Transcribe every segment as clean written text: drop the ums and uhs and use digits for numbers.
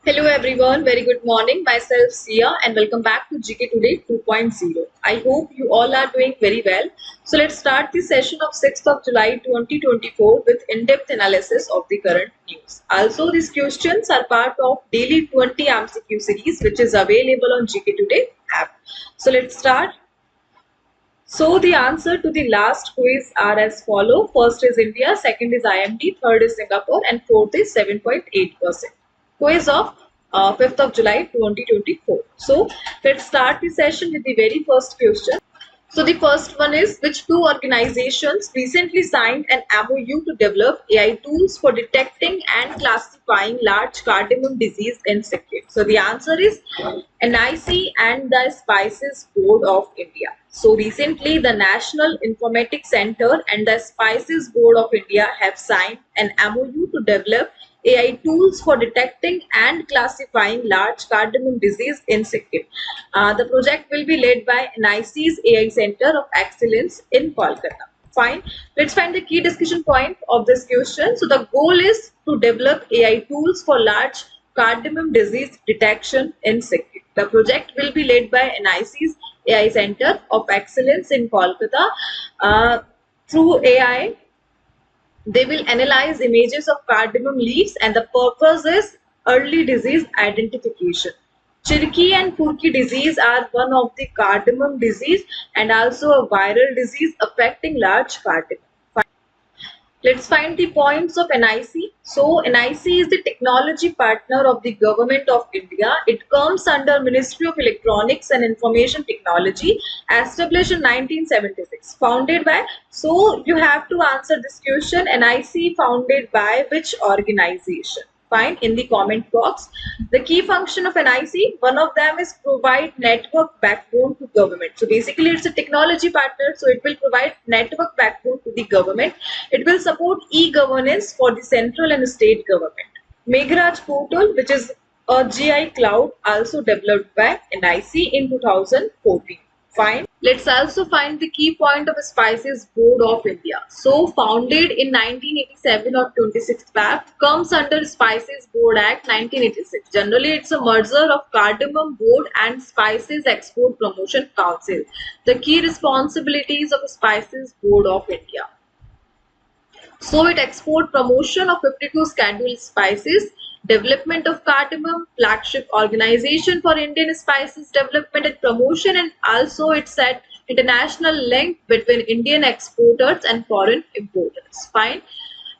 Hello everyone, very good morning. Myself Sia and welcome back to GK Today 2.0. I hope you all are doing very well. So let's start the session of 6th of July 2024 with in-depth analysis of the current news. Also, these questions are part of daily 20 MCQ series which is available on GK Today app. So let's start. So the answer to the last quiz are as follow. First is India, second is IMD, third is Singapore and fourth is 7.8%. Quiz of 5th of July 2024. So let's start the session with the very first question. So the first one is, which two organizations recently signed an MOU to develop AI tools for detecting and classifying large cardamom disease in Sikkim? So the answer is NIC and the Spices Board of India. So recently the National Informatics Center and the Spices Board of India have signed an MOU to develop AI tools for detecting and classifying large cardamom disease in Sikkim. The project will be led by NIC's AI Center of Excellence in Kolkata. Fine. Let's find the key discussion point of this question. So the goal is to develop AI tools for large cardamom disease detection in Sikkim. The project will be led by NIC's AI Center of Excellence in Kolkata. Through AI, they will analyze images of cardamom leaves and the purpose is early disease identification. Chirki and Purki disease are one of the cardamom disease and also a viral disease affecting large cardamom. Let's find the points of NIC. So NIC is the technology partner of the Government of India. It comes under Ministry of Electronics and Information Technology, established in 1976. Founded by, so you have to answer this question, NIC founded by which organization? Fine, in the comment box. The key function of NIC, one of them is provide network backbone to government. So basically it's a technology partner, so it will provide network backbone to the government. It will support e-governance for the central and state government. Meghraj portal, which is a GI cloud, also developed by NIC in 2014. Fine. Let's also find the key point of Spices Board of India. So founded in 1987 or 26th Feb, comes under Spices Board Act 1986. Generally, it's a merger of Cardamom Board and Spices Export Promotion Council. The key responsibilities of Spices Board of India. So it export promotion of 52 scheduled spices, development of cardamom, flagship organization for Indian spices development and promotion, and also it set international link between Indian exporters and foreign importers. Fine.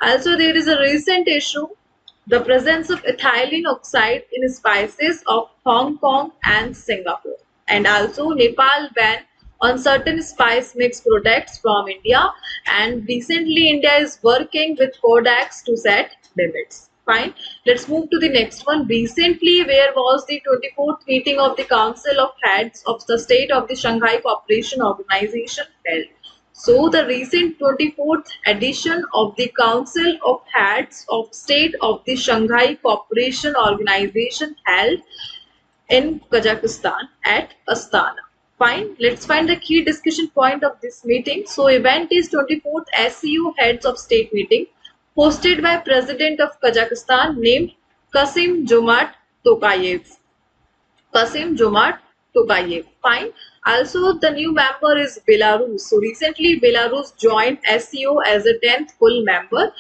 Also there is a recent issue, the presence of ethylene oxide in spices of Hong Kong and Singapore, and also Nepal ban on certain spice mix products from India, and recently India is working with Codex to set limits. Fine. Let's move to the next one. Recently, where was the 24th meeting of the Council of Heads of the State of the Shanghai Cooperation Organization held? So the recent 24th edition of the Council of Heads of State of the Shanghai Cooperation Organization held in Kazakhstan at Astana. Fine. Let's find the key discussion point of this meeting. So event is 24th SCO Heads of State meeting hosted by President of Kazakhstan named Kasim-Jomart Tokayev. Kasim-Jomart Tokayev. Fine. Also, the new member is Belarus. So recently, Belarus joined SCO as a 10th full member.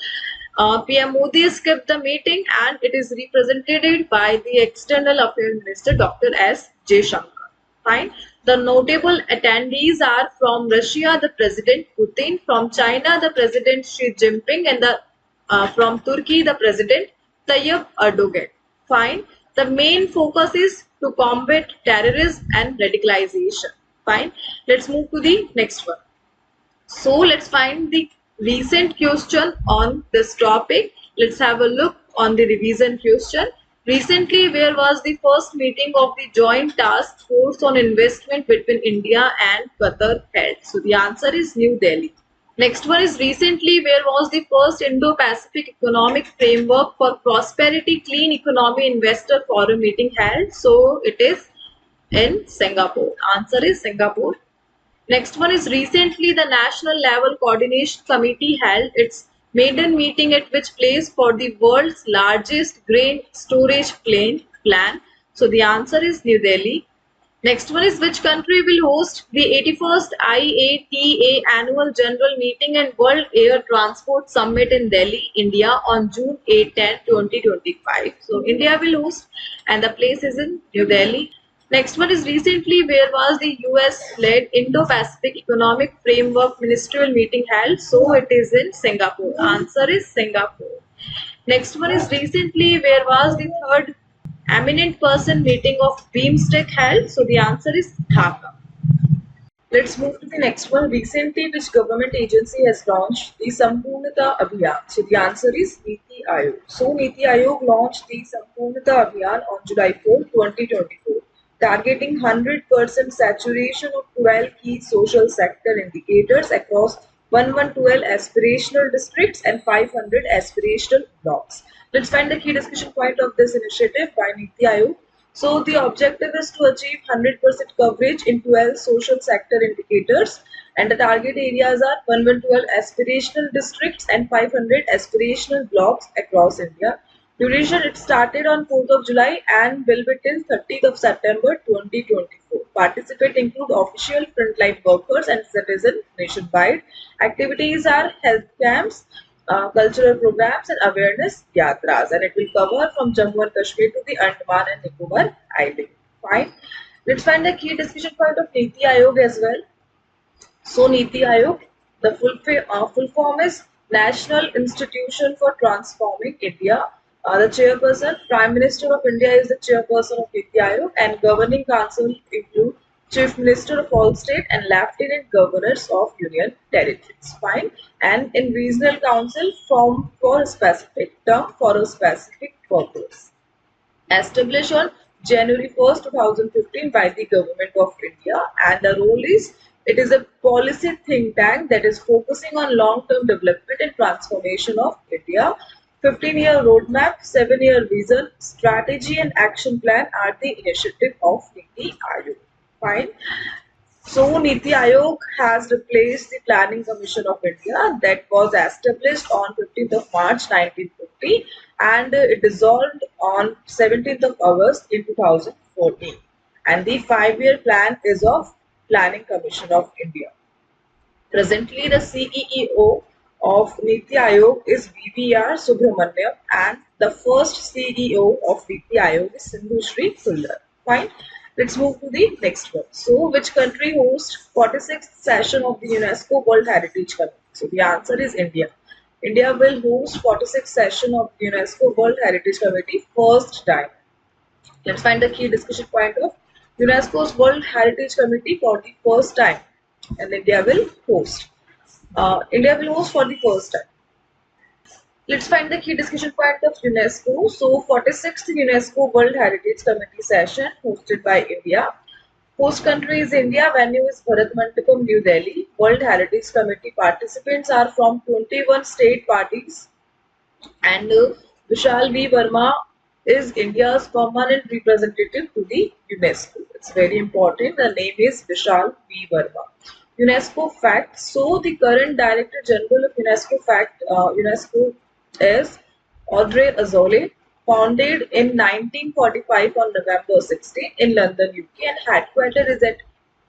PM Modi skipped the meeting and it is represented by the External Affairs Minister Dr. S. Jaishankar. Fine. The notable attendees are from Russia, the President Putin, from China, the President Xi Jinping, and from Turkey, the President Tayyip Erdogan. Fine. The main focus is to combat terrorism and radicalization. Fine. Let's move to the next one. So let's find the recent question on this topic. Let's have a look on the revision question. Recently, where was the first meeting of the Joint Task Force on Investment between India and Qatar held? So the answer is New Delhi. Next one is recently, where was the first Indo-Pacific Economic Framework for Prosperity Clean Economy Investor Forum meeting held? So it is in Singapore. Answer is Singapore. Next one is recently the National Level Coordination Committee held its maiden meeting at which place for the world's largest grain storage plant plan? So the answer is New Delhi. Next one is, which country will host the 81st IATA Annual General Meeting and World Air Transport Summit in Delhi, India on June 8-10, 2025. So India will host and the place is in New Delhi. Next one is, recently where was the US-led Indo-Pacific Economic Framework Ministerial Meeting held? So it is in Singapore. Answer is Singapore. Next one is, recently where was the third eminent person meeting of BIMSTEC held? So the answer is Dhaka. Let's move to the next one. Recently, which government agency has launched the Sampurnata Abhiyan? So the answer is Niti Aayog. So Niti Aayog launched the Sampurnata Abhiyan on July 4, 2024, targeting 100% saturation of 12 key social sector indicators across 1112 aspirational districts and 500 aspirational blocks. Let's find the key discussion point of this initiative by Niti Aayog. So the objective is to achieve 100% coverage in 12 social sector indicators, and the target areas are 1112 aspirational districts and 500 aspirational blocks across India. Duration, it started on 4th of July and will be till 30th of September 2024. Participants include official frontline workers and citizens nationwide. Activities are health camps, cultural programs and awareness yatras, and it will cover from Jammu and Kashmir to the Andaman and Nicobar Island. Fine. Let's find the key discussion point of Niti Aayog as well. So Niti Aayog, the full form is National Institution for Transforming India. The chairperson, Prime Minister of India is the chairperson of Niti Aayog, and governing council include Chief Minister of all state and Lieutenant Governors of Union Territories. Fine. And in regional council, formed for a specific term for a specific purpose. Established on January 1st, 2015 by the Government of India, and the role is, it is a policy think tank that is focusing on long-term development and transformation of India. 15-year roadmap, 7-year vision, strategy and action plan are the initiative of Niti Aayog. Fine. So Niti Aayog has replaced the Planning Commission of India that was established on 15th of March 1950, and it dissolved on 17th of August in 2014. And the 5-year plan is of Planning Commission of India. Presently, the CEO of Niti Aayog is BVR Subramaniam, and the first CEO of Niti Aayog is Sindhu Shri Kullar. Fine. Let's move to the next one. So, which country hosts 46th session of the UNESCO World Heritage Committee? So, the answer is India. India will host 46th session of the UNESCO World Heritage Committee first time. Let's find the key discussion point of UNESCO's World Heritage Committee for the first time, and India will host. India will host for the first time. Let's find the key discussion point of UNESCO. So, 46th UNESCO World Heritage Committee session hosted by India. Host country is India. Venue is Bharat Mandapam, New Delhi. World Heritage Committee participants are from 21 state parties, and Vishal V. Verma is India's permanent representative to the UNESCO. It's very important. The name is Vishal V. Verma. UNESCO fact. So the current Director General of UNESCO is Audrey Azoulay, founded in 1945 on November 16 in London, UK, and headquarters is at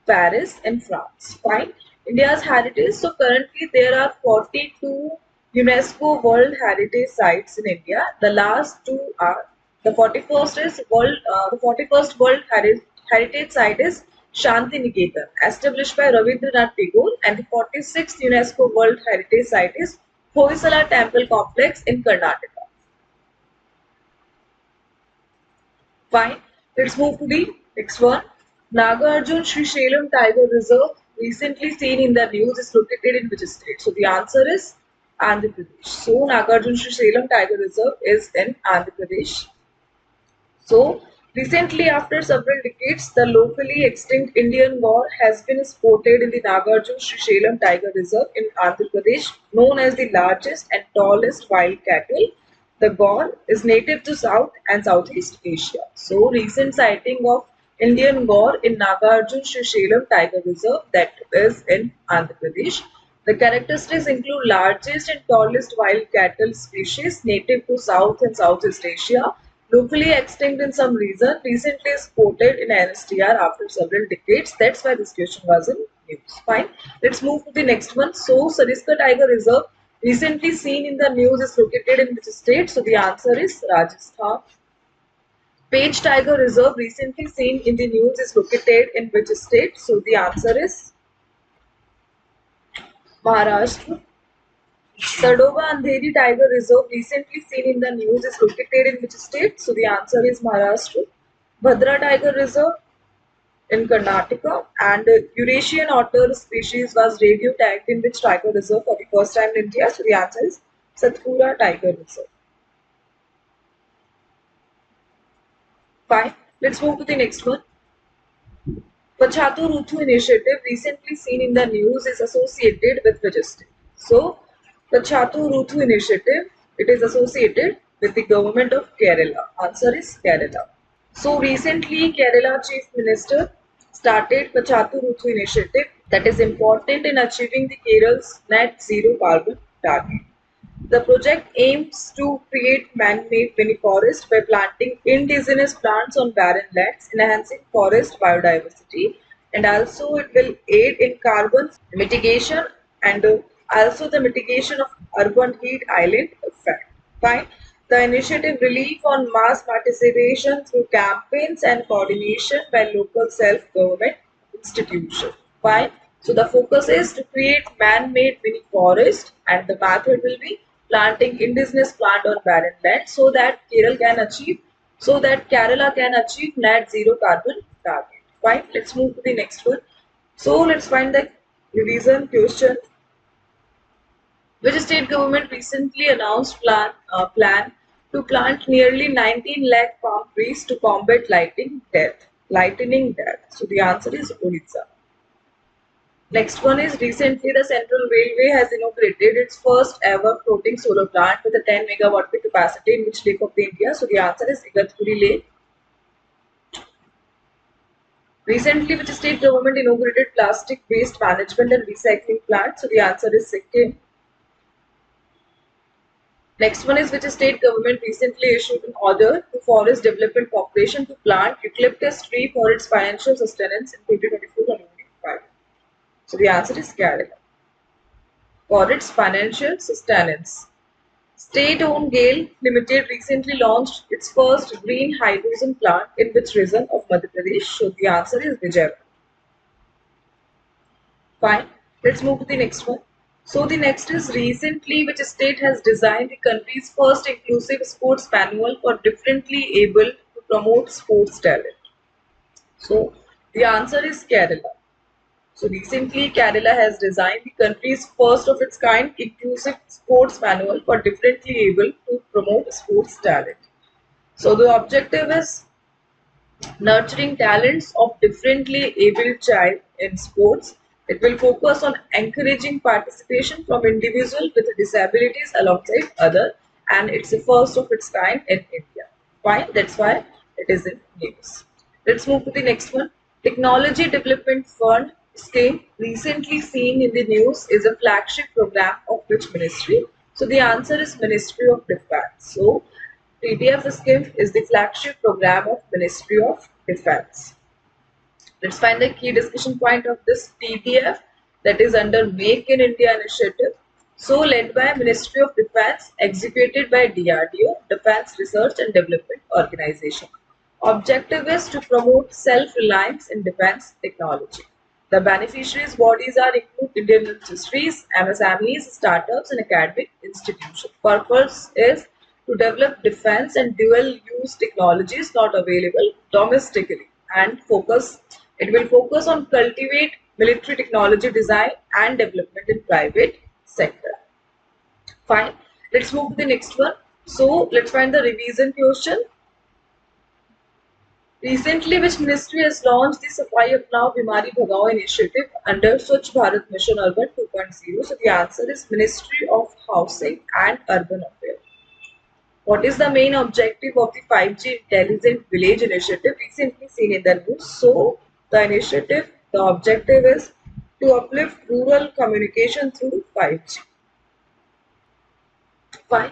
Paris in France. Fine. India's heritage. So currently there are 42 UNESCO World Heritage Sites in India. The last two are, the 41st World Heritage Site is Shanti Niketan, established by Rabindranath Tagore, and the 46th UNESCO World Heritage Site is Hoysala Temple Complex in Karnataka. Fine. Let's move to the next one. Nagarjun Sri Shalem Tiger Reserve, recently seen in the news, is located in which state? So the answer is Andhra Pradesh. So Nagarjun Sri Shalem Tiger Reserve is in Andhra Pradesh. So recently, after several decades, the locally extinct Indian gaur has been spotted in the Nagarjun Sri Shalem Tiger Reserve in Andhra Pradesh, known as the largest and tallest wild cattle. The gaur is native to South and Southeast Asia. So recent sighting of Indian gaur in Nagarjun Sri Shalem Tiger Reserve, that is in Andhra Pradesh. The characteristics include largest and tallest wild cattle species native to South and Southeast Asia, locally extinct in some region, recently spotted in NSTR after several decades. That's why this question was in news. Fine. Let's move to the next one. So, Sariska Tiger Reserve, recently seen in the news, is located in which state? So, the answer is Rajasthan. Page Tiger Reserve, recently seen in the news, is located in which state? So, the answer is Maharashtra. Sadoba Andheri Tiger Reserve, recently seen in the news, is located in which state? So, the answer is Maharashtra. Bhadra Tiger Reserve in Karnataka, and Eurasian otter species was radio tagged in which tiger reserve for the first time in India? So the answer is Satpura Tiger Reserve. Fine. Let's move to the next one. Pachatu Ruthu initiative, recently seen in the news, is associated with which state? So, Pachatu Ruthu initiative, it is associated with the government of Kerala. Answer is Kerala. So recently, Kerala Chief Minister started Pachatu Ruthu initiative that is important in achieving the Kerala's net zero carbon target. The project aims to create man-made mini forest by planting indigenous plants on barren lands, enhancing forest biodiversity, and also it will aid in carbon mitigation and also the mitigation of urban heat island effect. Fine. The initiative relief on mass participation through campaigns and coordination by local self-government institutions. Fine. So the focus is to create man-made mini forest, and the method will be planting indigenous plant on barren land so that Kerala can achieve net zero carbon target. Fine. Let's move to the next one. So let's find the revision question. Which state government recently announced plan to plant nearly 19 lakh palm trees to combat lightning death? So the answer is Odisha. Next one is recently the Central Railway has inaugurated its first ever floating solar plant with a 10 megawatt peak capacity in which lake of the India? So the answer is Igatpuri Lake. Recently, which state government inaugurated plastic waste management and recycling plant? So the answer is Sikkim. Next one is which state government recently issued an order to Forest Development Corporation to plant eucalyptus tree for its financial sustenance in 2024 and 2025. So the answer is Kerala. For its financial sustenance. State-owned GAIL Limited recently launched its first green hydrogen plant in which region of Madhya Pradesh? So the answer is Vijayawada. Fine. Let's move to the next one. So the next is recently which state has designed the country's first inclusive sports manual for differently able to promote sports talent? So the answer is Kerala. So recently Kerala has designed the country's first of its kind inclusive sports manual for differently able to promote sports talent. So the objective is nurturing talents of differently abled child in sports. It will focus on encouraging participation from individuals with disabilities alongside other, and it's the first of its kind in India. Fine, that's why it is in news. Let's move to the next one. Technology Development Fund scheme recently seen in the news is a flagship program of which ministry? So the answer is Ministry of Defense. So TDF scheme is the flagship program of Ministry of Defense. Let's find the key discussion point of this TDF, that is under Make in India initiative. So led by Ministry of Defense, executed by DRDO, Defense Research and Development Organization. Objective is to promote self-reliance in defense technology. The beneficiaries bodies are include Indian industries, MSMEs, startups and academic institutions. Purpose is to develop defense and dual-use technologies not available domestically, and it will focus on cultivate military technology design and development in private sector. Fine. Let's move to the next one. So let's find the revision question. Recently, which ministry has launched the Safai Apnao Bimari Bhagao initiative under Swachh Bharat Mission Urban 2.0? So the answer is Ministry of Housing and Urban Affairs. What is the main objective of the 5G Intelligent Village initiative recently seen in the news? So the objective is to uplift rural communication through 5G. Fine.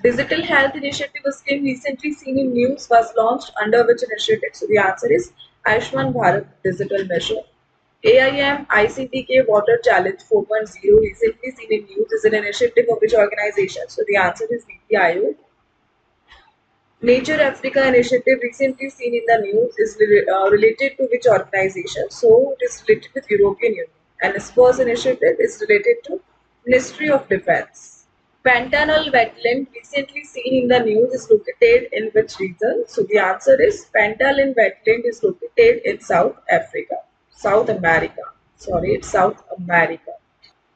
Digital Health Initiative scheme recently seen in news was launched under which initiative? So the answer is Ayushman Bharat Digital Mission. AIM ICTK Water Challenge 4.0 recently seen in news is an initiative of which organization? So the answer is NITI Aayog. Nature Africa initiative recently seen in the news is related to which organization? So it is related with European Union. And SPOS initiative is related to Ministry of Defense. Pantanal wetland recently seen in the news is located in which region? So the answer is Pantanal wetland is located in South Africa. South America. Sorry, it's South America.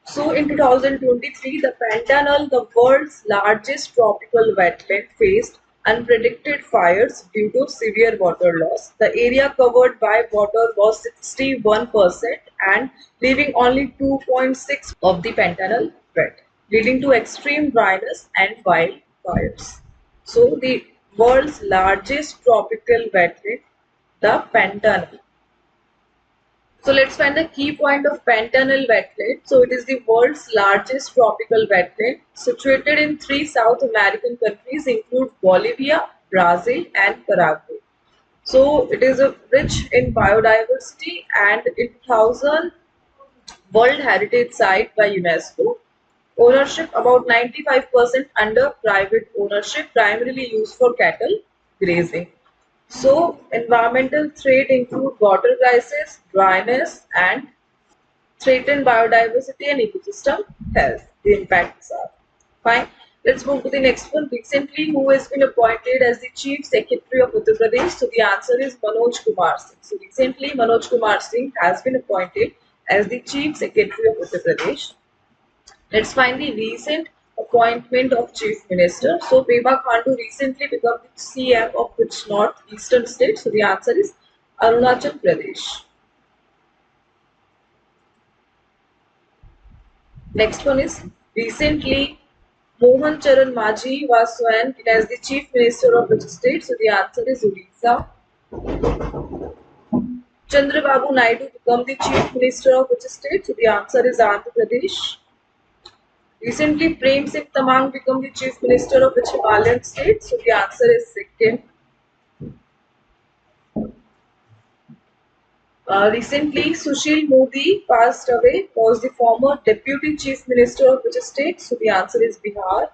So in 2023, the Pantanal, the world's largest tropical wetland, faced unpredicted fires due to severe water loss. The area covered by water was 61% and leaving only 2.6% of the Pantanal wet, leading to extreme dryness and wildfires. So the world's largest tropical wetland, the Pantanal. So let's find the key point of Pantanal wetland. So it is the world's largest tropical wetland situated in three South American countries include Bolivia, Brazil and Paraguay. So it is a rich in biodiversity and in 1000 World Heritage Site by UNESCO. Ownership about 95% under private ownership, primarily used for cattle grazing. So environmental threat include water crisis, dryness and threatened biodiversity and ecosystem health. The impacts are fine. Let's move to the next one. Recently, who has been appointed as the Chief Secretary of Uttar Pradesh? So the answer is Manoj Kumar Singh. So recently, Manoj Kumar Singh has been appointed as the Chief Secretary of Uttar Pradesh. Let's find the recent appointment of Chief Minister. So Pema Khandu recently became the CM of which northeastern state? So the answer is Arunachal Pradesh. Next one is recently Mohan Charan Majhi was sworn in as the Chief Minister of which state? So the answer is Odisha. Chandrababu Naidu became the Chief Minister of which state? So the answer is Andhra Pradesh. Recently, Prem Singh Tamang became the Chief Minister of which Himalayan state? So the answer is Sikkim. Recently, Sushil Modi passed away, was the former Deputy Chief Minister of which state? So the answer is Bihar.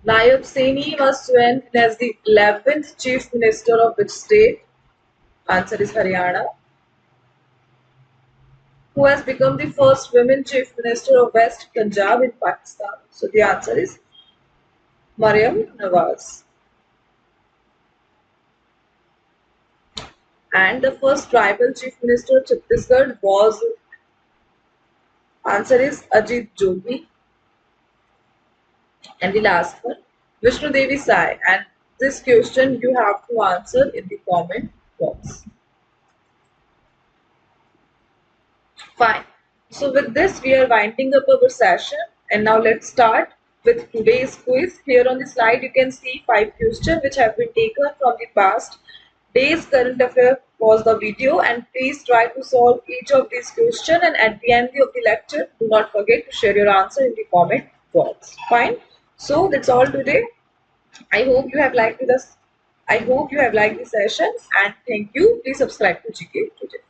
Nayab Saini was sworn in as the 11th Chief Minister of which state? Answer is Haryana. Who has become the first women Chief Minister of West Punjab in Pakistan? So the answer is Maryam Nawaz. And the first tribal Chief Minister of Chhattisgarh was, answer is Ajit Jogi. And the last one, Vishnu Devi Sai. And this question you have to answer in the comment box. Fine. So with this, we are winding up our session. And now let's start with today's quiz. Here on the slide, you can see 5 questions which have been taken from the past day's current affair was the video, and please try to solve each of these questions, and at the end of the lecture do not forget to share your answer in the comment box. Fine. So that's all today. I hope you have liked this. I hope you have liked the session, and thank you. Please subscribe to GK Today.